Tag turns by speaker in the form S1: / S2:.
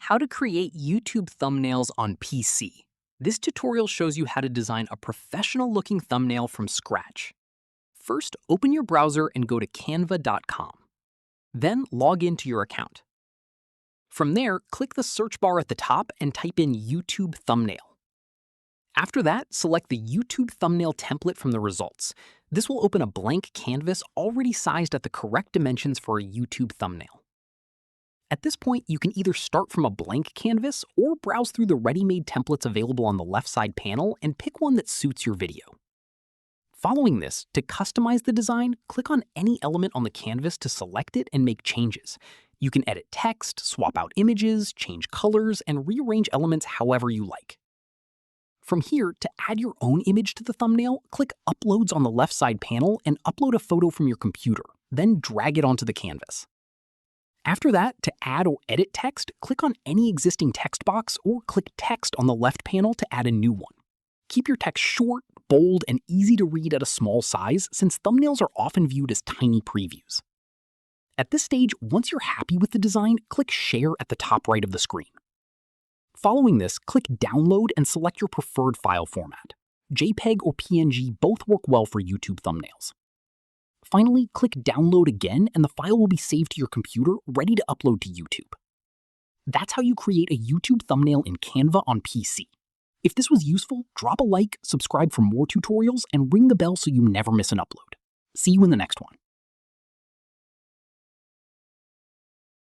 S1: How to create YouTube thumbnails on PC. This tutorial shows you how to design a professional-looking thumbnail from scratch. First, open your browser and go to canva.com. Then log into your account. From there, click the search bar at the top and type in YouTube thumbnail. After that, select the YouTube thumbnail template from the results. This will open a blank canvas already sized at the correct dimensions for a YouTube thumbnail. At this point, you can either start from a blank canvas or browse through the ready-made templates available on the left side panel and pick one that suits your video. Following this, to customize the design, click on any element on the canvas to select it and make changes. You can edit text, swap out images, change colors, and rearrange elements however you like. From here, to add your own image to the thumbnail, click Uploads on the left side panel and upload a photo from your computer, then drag it onto the canvas. After that, to add or edit text, click on any existing text box or click Text on the left panel to add a new one. Keep your text short, bold, and easy to read at a small size since thumbnails are often viewed as tiny previews. At this stage, once you're happy with the design, click Share at the top right of the screen. Following this, click Download and select your preferred file format. JPEG or PNG both work well for YouTube thumbnails. Finally, click Download again and the file will be saved to your computer, ready to upload to YouTube. That's how you create a YouTube thumbnail in Canva on PC. If this was useful, drop a like, subscribe for more tutorials, and ring the bell so you never miss an upload. See you in the next one.